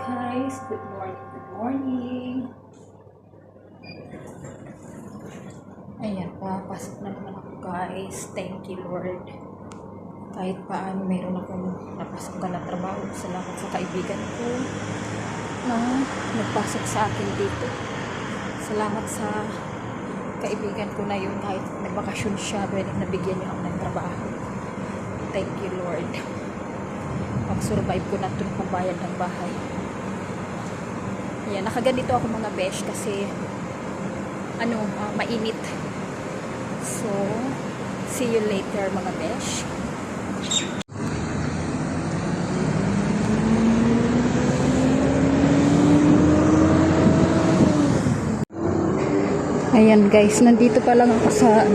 Guys, good morning, good morning. Ayan, papasok na naman ako guys. Thank you Lord. Kahit paano mayroon akong napasok na trabaho. Salamat sa kaibigan ko na nagpasok sa akin dito. Salamat sa kaibigan ko na yun. Kahit may bakasyon siya, pwedeng nabigyan niya ako ng trabaho. Thank you Lord. Pag-survive ko na ito ng pambayad ng bahay. Ayan, nakaganito ako mga besh kasi mainit. So, see you later mga besh. Ayan guys, nandito pa lang ako sa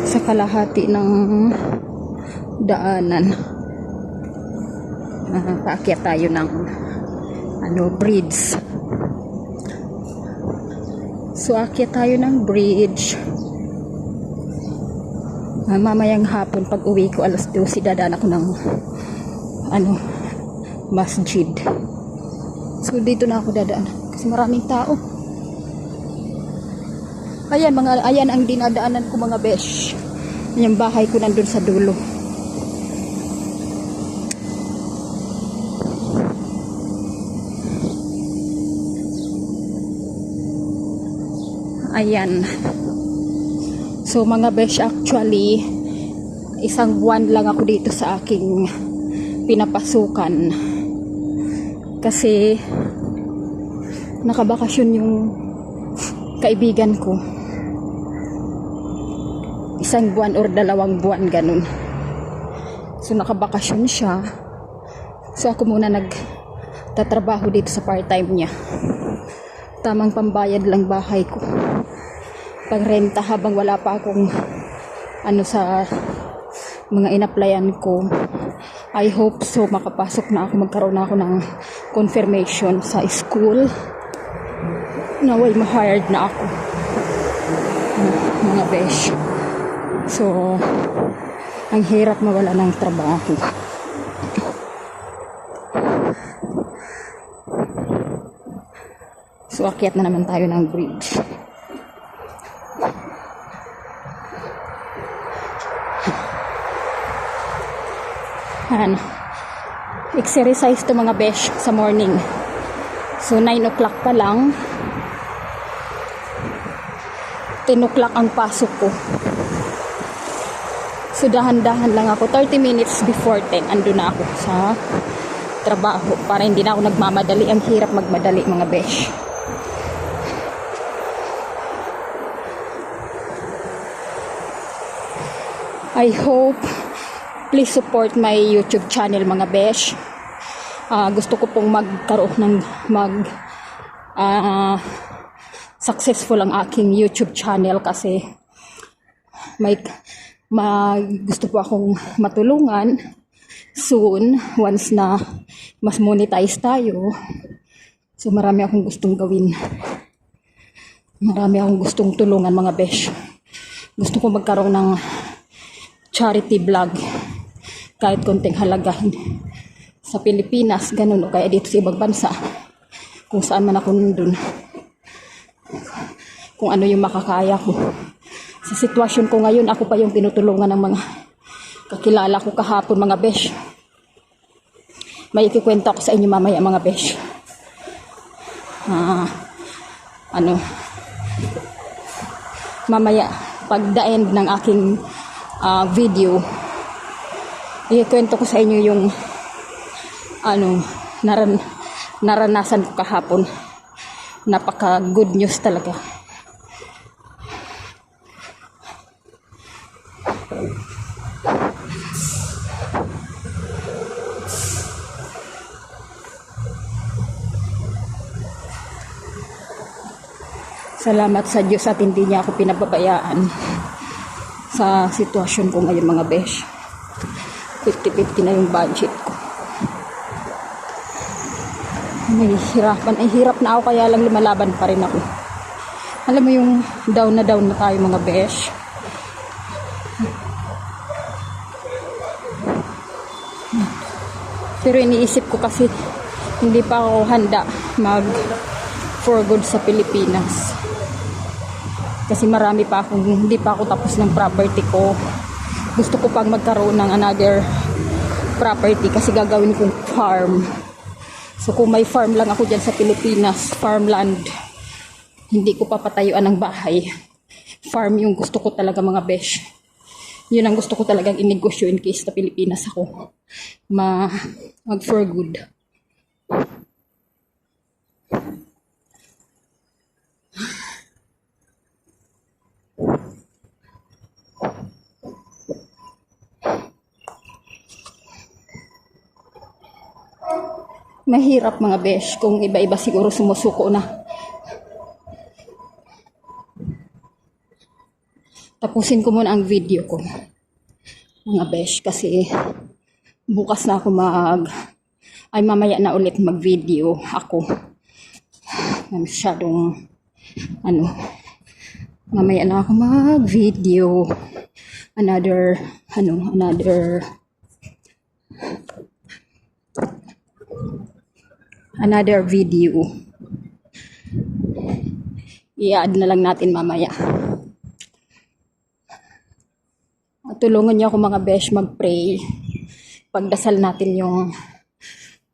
sa kalahati ng daanan. Paakyat tayo ng bridge. So akyat tayo ng bridge. Mamayang hapon pag uwi ko alas 12 dadaan ako ng masjid. So dito na ako dadaan kasi maraming tao. Ayan ang dinadaanan ko mga besh. Yung bahay ko nandun sa dulo. Ayan. So mga besh, actually isang buwan lang ako dito sa aking pinapasukan kasi nakabakasyon yung kaibigan ko. Isang buwan or 2 buwan ganun. So nakabakasyon siya. So ako muna nagtatrabaho dito sa part-time niya. Tamang pambayad lang bahay ko. Pagrenta habang wala pa akong sa mga inaplayan ko. I hope so makapasok na ako, magkaroon na ako ng confirmation sa school. Naway ma-hired na ako. Mga besh. So, ang hirap mawala ng trabaho. So, akyat na naman tayo ng bridge. Exercise to mga besh sa morning. So 9 o'clock pa lang, 10 o'clock ang pasok ko. So dahan-dahan lang ako, 30 minutes before 10 ando na ako sa trabaho para hindi na ako nagmamadali. Ang hirap magmadali mga besh. I hope please support my YouTube channel mga besh. Gusto ko pong magkaroon ng successful ang aking YouTube channel kasi gusto po akong matulungan soon once na mas monetize tayo. So marami akong gustong gawin. Marami akong gustong tulungan mga besh. Gusto ko magkaroon ng charity vlog kahit konting halaga sa Pilipinas, ganun, o kaya dito sa ibang bansa, kung saan man ako nandun, kung ano yung makakaya ko. Sa sitwasyon ko ngayon, ako pa yung tinutulungan ng mga kakilala ko kahapon mga besh. May ikikwento ko sa inyo mamaya mga besh. Mamaya pag the end ng aking video, ikikwento ko sa inyo yung naranasan ko kahapon. Napaka good news talaga. Salamat sa Diyos at hindi niya ako pinababayaan sa sitwasyon ko ngayon mga besh. 50-50 na yung budget ko. Nahihirapan. Ay, hirap na ako kaya lang lumalaban pa rin ako. Alam mo yung down na tayo mga besh. Pero iniisip ko kasi hindi pa ako handa mag for good sa Pilipinas. Kasi marami pa akong, hindi pa ako tapos ng property ko. Gusto ko pang magkaroon ng another property kasi gagawin kong farm. So kung may farm lang ako dyan sa Pilipinas, farmland, hindi ko papatayuan ng bahay. Farm yung gusto ko talaga mga besh. Yun ang gusto ko talagang inegosyo in case sa Pilipinas ako mag for good. Mahirap mga besh kung iba-iba siguro sumusuko na. Tapusin ko muna ang video ko mga besh kasi bukas na ako mamaya na ulit mag video ako. Masyadong mamaya na ako mag video another video. I-add na lang natin mamaya. Tulungan niyo ako mga besh mag-pray. Pagdasal natin yung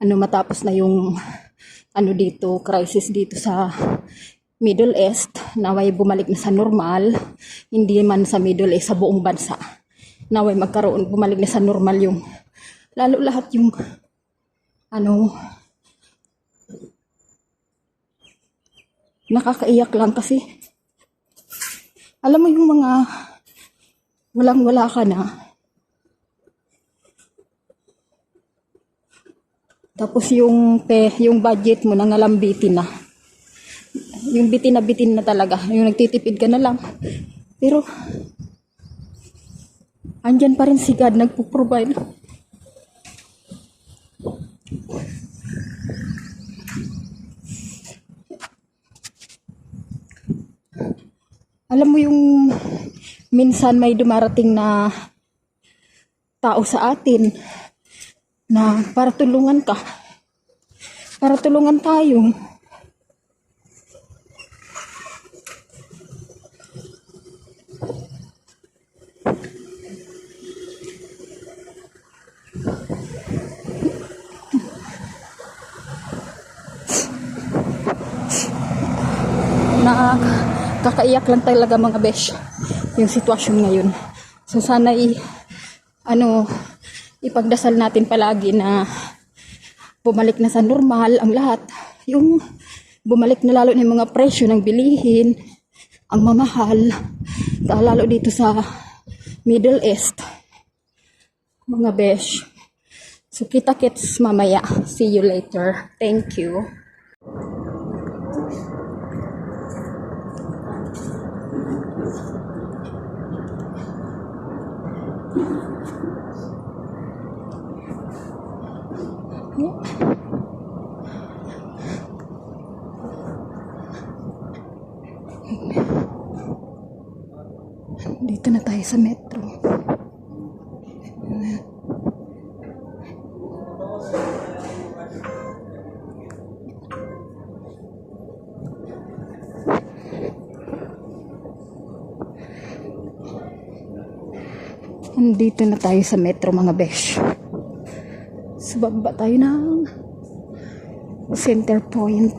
matapos na yung dito, crisis dito sa Middle East, naway bumalik na sa normal, hindi man sa Middle East, sa buong bansa. Naway bumalik na sa normal yung lalo lahat yung nakakaiyak lang kasi alam mo yung mga walang-wala ka na. Tapos yung budget mo nangalambitin na. Yung bitin na talaga. Yung nagtitipid ka na lang. Pero andyan pa rin si God nagpo-provide. Alam mo yung minsan may dumarating na tao sa atin na para tulungan ka. Para tulungan tayo. Kakaiyak lang talaga mga besh yung sitwasyon ngayon. So sana ipagdasal natin palagi na bumalik na sa normal ang lahat. Yung bumalik na lalo ng mga presyo ng bilihin, ang mamahal, lalo dito sa Middle East. Mga besh. So kita-kits mamaya. See you later. Thank you. Dito na tayo sa metro. Dito na tayo sa metro mga besh. So baba tayo ng Center Point.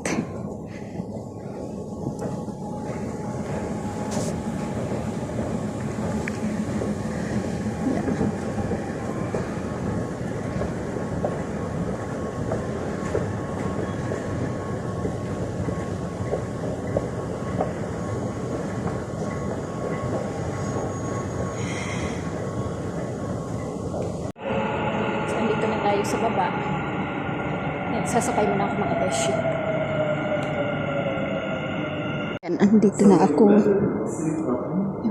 Tayo sa baba. Yan, sasakay muna ako mga beshi. Yan, andito na ako.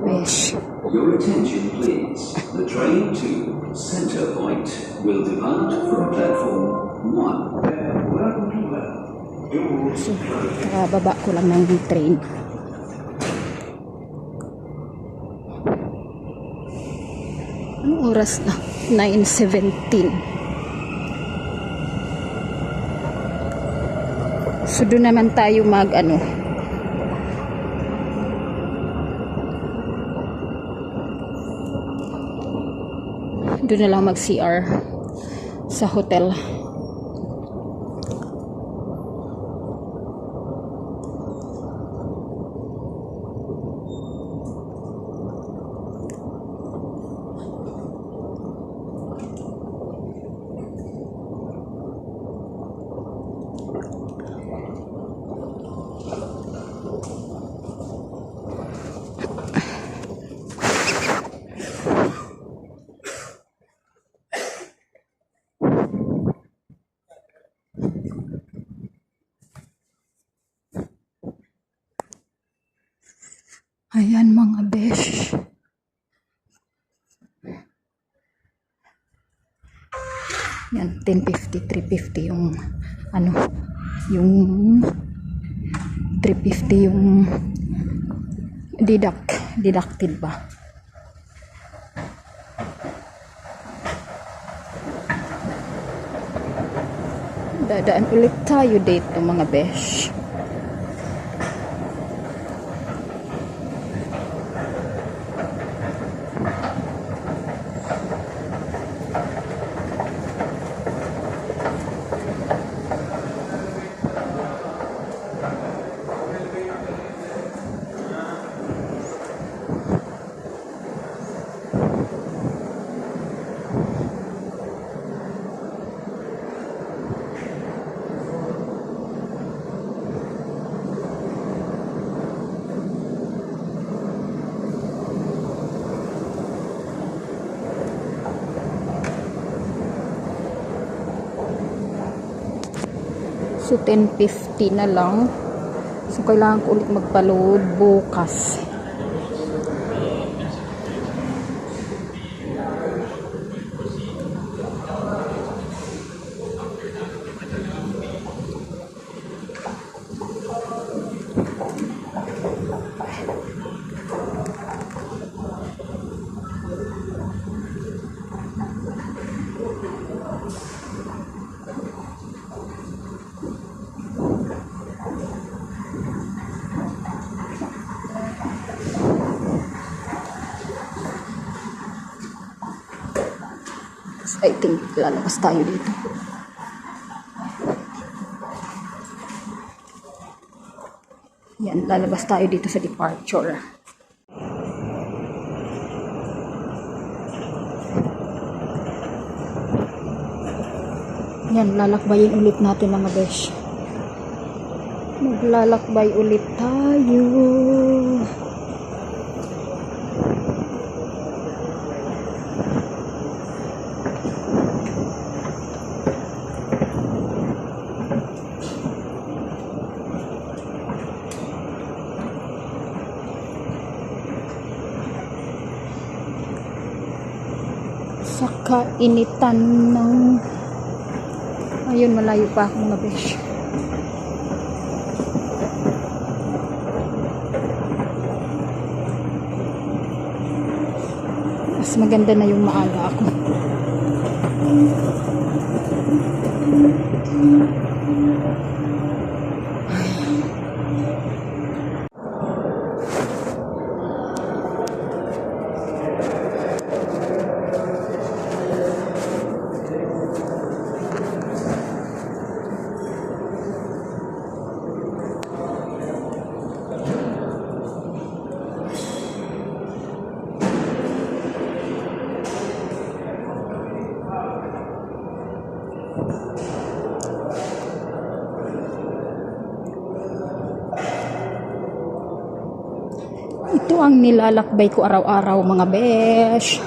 Besh. Your attention please. The train to Center Point will depart from platform 1. So, baba ko lang ng train. Anong oras na? 9:17. So doon naman tayo mag ano. Doon na lang mag CR sa hotel. Ayan mga besh. Yan, 1050, 350 yung ano, yung 350 yung deducted ba? Dadaan ulit tayo dito mga besh. So 1050 na lang. So kailangan ko ulit magpa-load bukas. I think lalabas tayo dito. Yan, lalabas tayo dito sa departure. Yan, lalakbayin ulit natin mga besh. Maglalakbay ulit tayo. Sa kainitan ng ayun, malayo pa ako mga besh. Mas maganda na yung maaga ako. Ito ang nilalakbay ko araw-araw mga besh.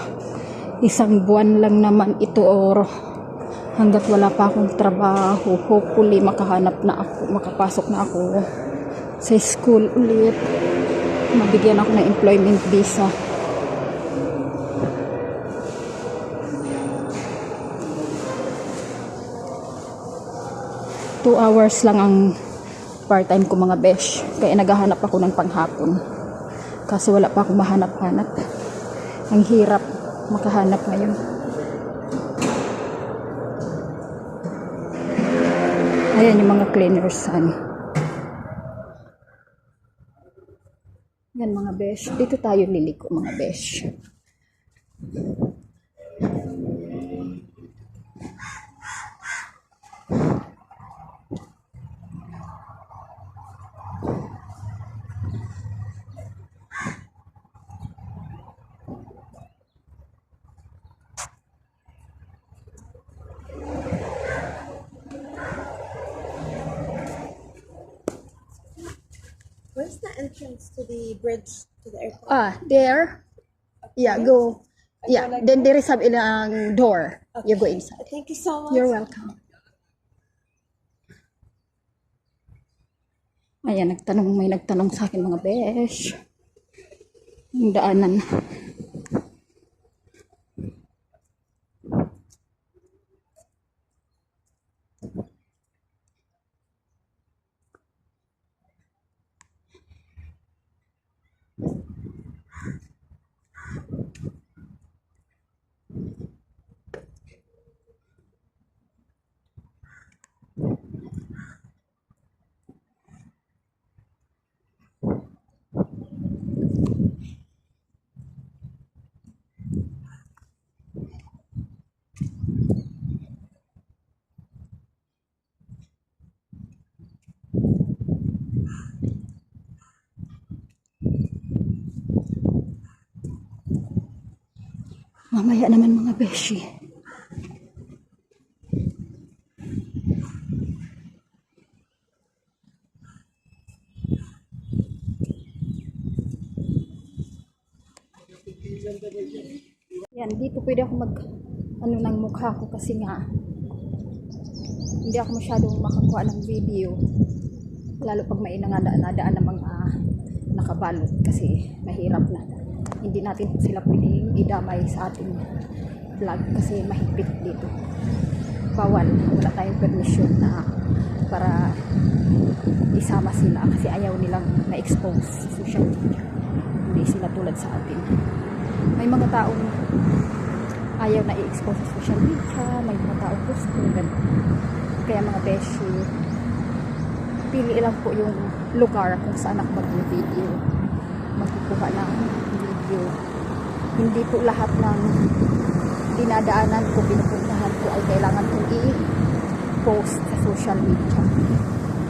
Isang buwan lang naman ito or hanggat wala pa akong trabaho. Hopefully makahanap na ako, makapasok na ako sa school ulit. Mabigyan ako ng employment visa. Two hours lang ang part-time ko mga besh. Kaya naghahanap ako ng panghapon. Kasi wala pa akong mahanap-hanap. Ang hirap makahanap ngayon. Ayan yung mga cleaners. Ayan mga besh. Dito tayo liliko mga besh. Where's the entrance to the bridge to the airport? There. Yeah, go. Yeah, then there is a ilang door. You go inside. Thank you so much. You're welcome. Ayan, may nagtanong sa akin mga besh. Yung daanan. Mamaya naman mga beshi. Yan, dito pwede ako mag ng mukha ko kasi nga hindi ako masyadong makakuha ng video. Lalo pag may nadaan ng mga nakabalot kasi mahirap na. Hindi natin sila pwedeng idamay sa ating vlog kasi mahigpit dito. Bawal, wala tayong permission na para isama sila kasi ayaw nilang na-expose sa social media. Hindi sila tulad sa atin. May mga taong ayaw na i-expose sa social media, may mga taong gusto, ganun. Kaya mga beshi, pili lang po yung lugar kung saan ako mag-video, magkukuha ng video. Hindi po lahat ng dinadaanan ko, pinupuntahan ko ay kailangan kong i-post sa social media.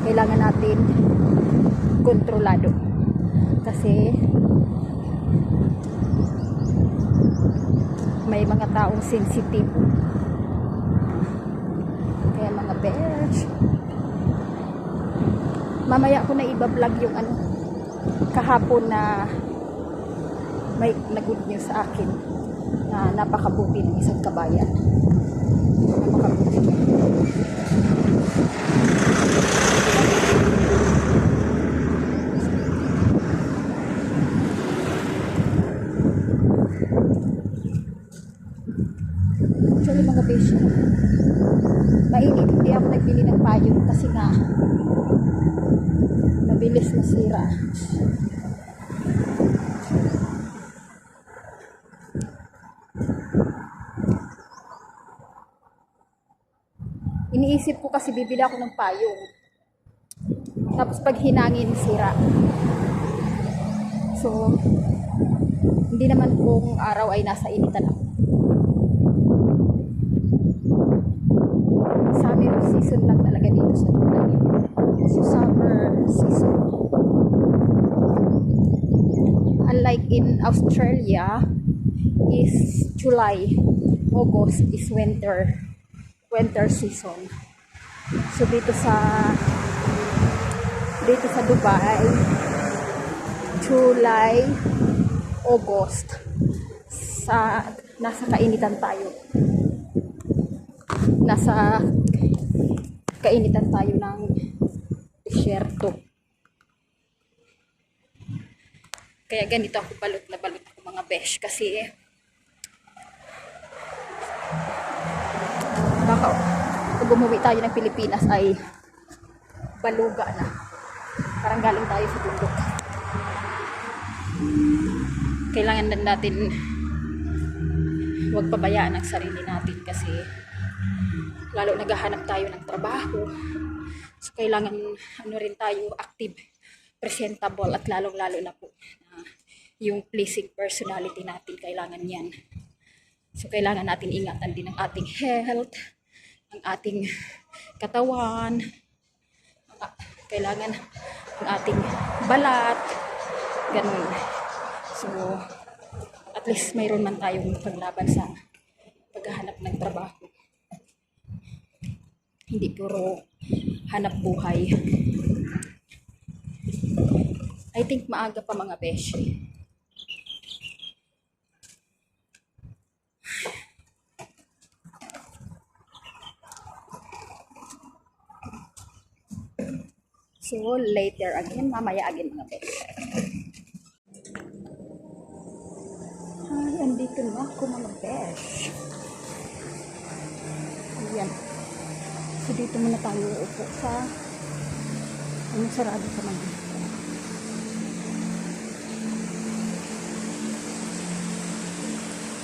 Kailangan natin kontrolado kasi may mga taong sensitive. Kaya mga besh, mamaya ko na iba-vlog yung kahapon na may good news sa akin na napakabuti ng isang kabayan. Napakabuti. Actually mga besh, mainit, hindi ako nagbili ng payong kasi nga mabilis masira. Iniisip ko kasi bibili ako ng payong. Tapos pag hinangin, sira. So, hindi naman buong araw ay nasa initan ako. Summer season lang talaga dito sa Dubai. So, summer season. Unlike in Australia, is July, August is winter season. So dito sa Dubai, July, August, nasa kainitan tayo. Nasa kainitan tayo ng disyerto. Kaya ganito ako balot na balot ko mga besh kasi baka pag umuwi tayo ng Pilipinas ay baluga na. Parang galing tayo sa bundok. Kailangan din natin huwag pabayaan ang sarili natin kasi lalo naghahanap tayo ng trabaho. So kailangan rin tayo active, presentable at lalong-lalo na po yung pleasing personality natin, kailangan yan. So, kailangan natin ingatan din ang ating health, ang ating katawan, kailangan ang ating balat, ganun. So, at least mayroon man tayong paglaban sa paghahanap ng trabaho. Hindi puro hanap buhay. I think maaga pa mga beshi. So, later again, mamaya again mga beshi. Ay, andito na ako mga besh. Ayan. So, dito muna tayo upo sa sarado pa man dito.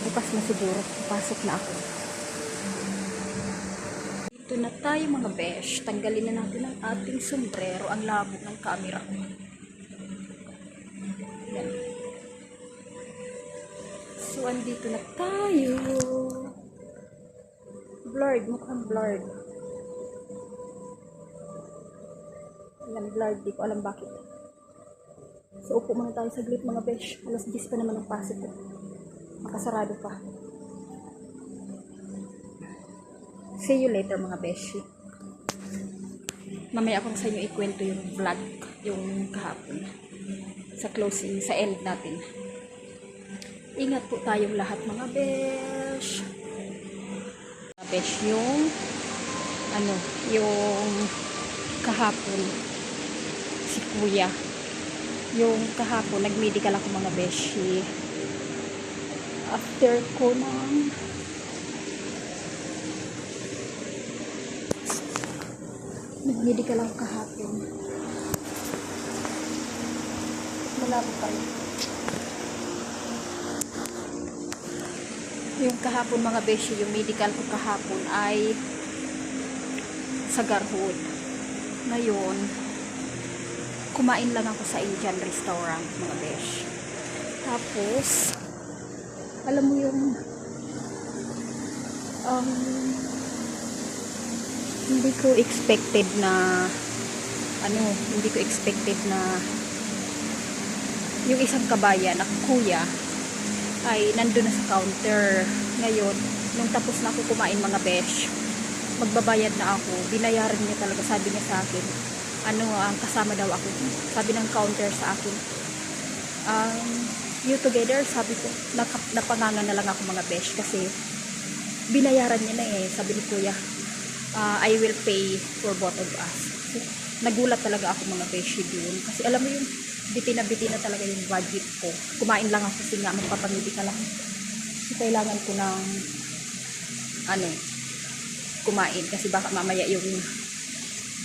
Bukas na siguro. Pasok na ako. Dito na tayo mga besh. Tanggalin na natin ang ating sombrero. Ang labo ng camera ko. Ayan. So, andito na tayo. Blurred. Mukhang blurred. Ayan, blurred. Di ko alam bakit. So, upo muna tayo saglit mga besh. Alas 10 pa naman ang pasok ko. Makasarado pa. See you later mga beshi. Mamaya akong sa inyo ikwento yung vlog, yung kahapon. Sa closing, sa end natin. Ingat po tayong lahat mga besh. Mga besh, yung kahapon si kuya. Yung kahapon, nag-medical ako mga beshi. After ko ng nag-medical ako kahapon. Malabo pa rin. Yung kahapon mga beshi, yung medical ko kahapon ay sa Garhood. Ngayon, kumain lang ako sa Indian restaurant mga beshi. Tapos, alam mo yung hindi ko expected na yung isang kabayan na kuya ay nandun na sa counter. Ngayon, nung tapos na ako kumain mga besh, magbabayad na ako, binayaran niya talaga, sabi niya sa akin, ang kasama daw ako, sabi ng counter sa akin, you together, sabi ko, napanganga na lang ako mga besh kasi binayaran niya na sabi ni kuya, I will pay for both of us. So, nagulat talaga ako mga besh doon kasi alam mo yung biti na talaga yung budget ko. Kumain lang ako kasi nga magpapamili ka lang. So, kailangan ko ng kumain kasi baka mamaya yung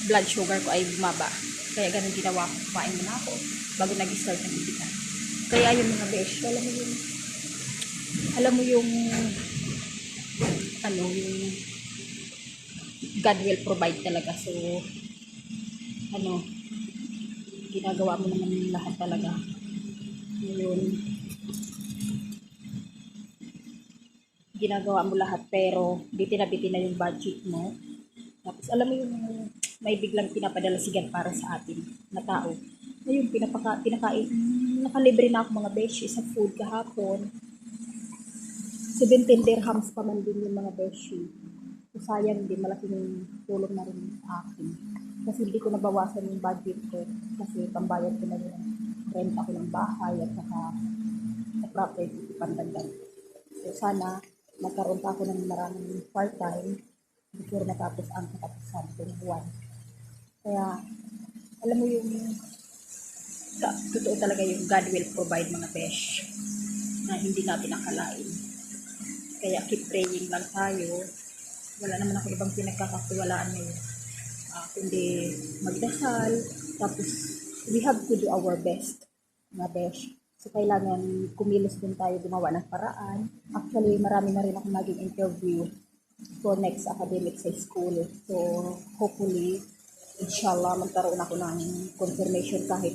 blood sugar ko ay bumaba. Kaya ganun ginawa ko, kumain muna ako bago nag-start ng medical. Kaya yung mga besh, alam mo yung God will provide talaga. So, ginagawa mo naman yung lahat talaga. Ngayon, ginagawa mo lahat pero biti na yung budget mo. Tapos, alam mo yung may biglang pinapadala si God para sa atin na tao. Ngayon, pinakain, nakalibre na ako mga beshi sa food kahapon. 17 dirhams pa man din yung mga beshi. So, sayang din, malaking tulong na rin sa akin. Kasi hindi ko nabawasan yung budget ko. Kasi pambayad ko na yung rent ako ng bahay at saka sa property pandagdag. So, sana magkaroon pa ako ng maraming part-time before natapos ang katapusan ng buwan. Kaya, alam mo yung totoo talaga yung God will provide mga besh na hindi natin akalain. Kaya keep praying lang tayo. Wala naman ako ibang pinagkakatiwalaan ngayon. Kundi magdasal. Tapos we have to do our best mga besh. So kailangan kumilos din tayo, gumawa ng paraan. Actually marami na rin ako naging interview for next academic sa school. So hopefully inshallah magkaroon ako ng confirmation kahit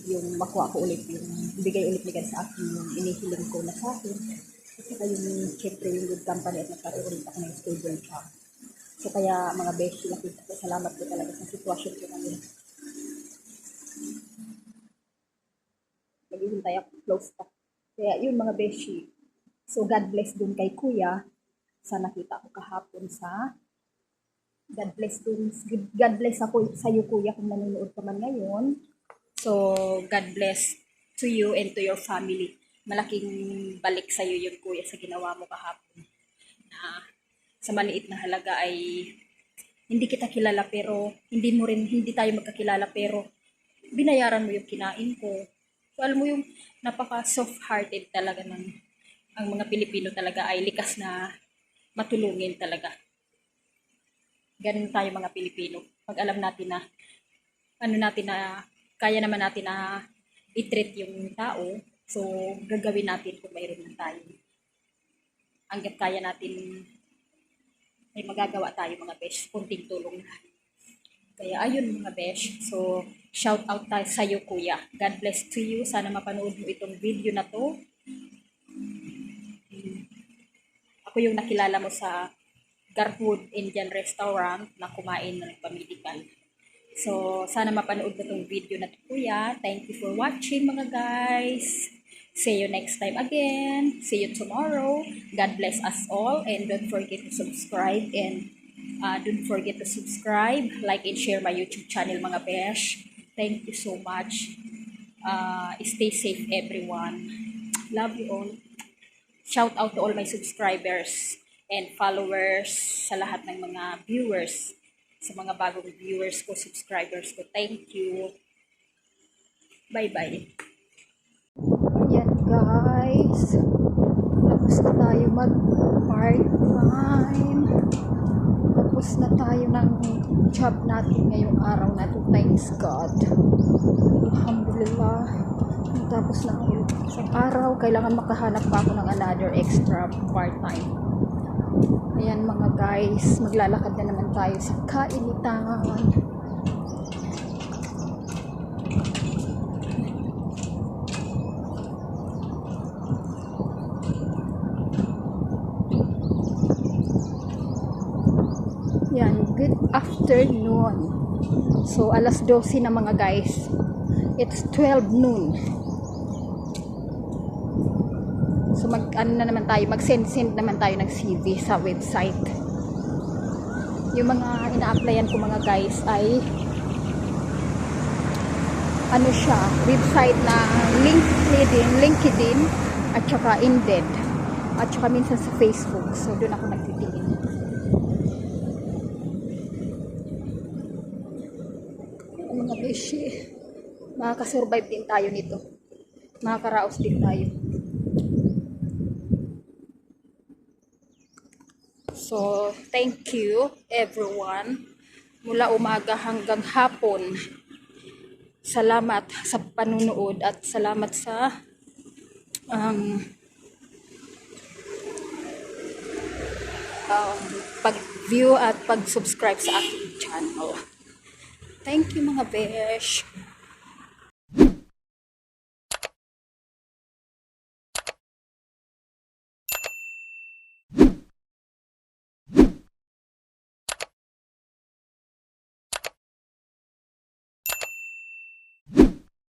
yung makuha ko ulit yung ibigay ulit ni God sa akin yung inihiling ko na sa akin. At saka yung syempre yung good company at nagkaroon ulit ako ng stable job. So kaya mga beshi, nakita ko, salamat ko talaga sa sitwasyon ko ngayon. Naghihintay ako close pa. Kaya yun mga beshi. So God bless dun kay kuya sa nakita ko kahapon sa God bless ako sa iyo kuya kung nanonood ka man ngayon. So God bless to you and to your family. Malaking balik sa iyo yun kuya sa ginawa mo kahapon. Na sa maliit na halaga ay hindi kita kilala pero hindi tayo magkakilala pero binayaran mo yung kinain ko. So alam mo yung napaka soft-hearted talaga ng ang mga Pilipino talaga ay likas na matulungin talaga. Ganun tayo mga Pilipino. Pag alam natin na kaya naman natin na i-treat yung tao, so gagawin natin kung mayroon na tayo. Hanggat kaya natin ay magagawa tayo mga besh, kunting tulong na. Kaya ayun mga besh, so shout out tayo sa iyo kuya. God bless to you. Sana mapanood mo itong video na to. Ako yung nakilala mo sa Garwood Indian Restaurant na kumain ng pamedical. So, sana mapanood mo itong video na to, kuya. Thank you for watching, mga guys. See you next time again. See you tomorrow. God bless us all. And don't forget to subscribe. And don't forget to subscribe, like, and share my YouTube channel, mga besh. Thank you so much. Stay safe, everyone. Love you all. Shout out to all my subscribers and followers, sa lahat ng mga viewers, sa mga bagong viewers ko, subscribers ko. Thank you. Bye-bye. Yan guys. Tapos na tayo mag-part-time. Tapos na tayo ng job natin ngayong araw na to. Thanks God. Alhamdulillah. Tapos na ang isang araw, kailangan makahanap pa ako ng another extra part-time. Ayan mga guys, maglalakad na naman tayo sa kainitan. Yan, good afternoon. So, alas 12 na mga guys. It's 12 noon. So mag-send naman tayo ng CV sa website. Yung mga ina-applyan ko mga guys ay website na LinkedIn at saka Indeed at saka minsan sa Facebook. So doon ako nagtitingin. Mga beshi, makaka-survive din tayo nito. Makakaraos din tayo. So, thank you everyone. Mula umaga hanggang hapon. Salamat sa panunood at salamat sa pag-view at pag-subscribe sa aking channel. Thank you mga besh.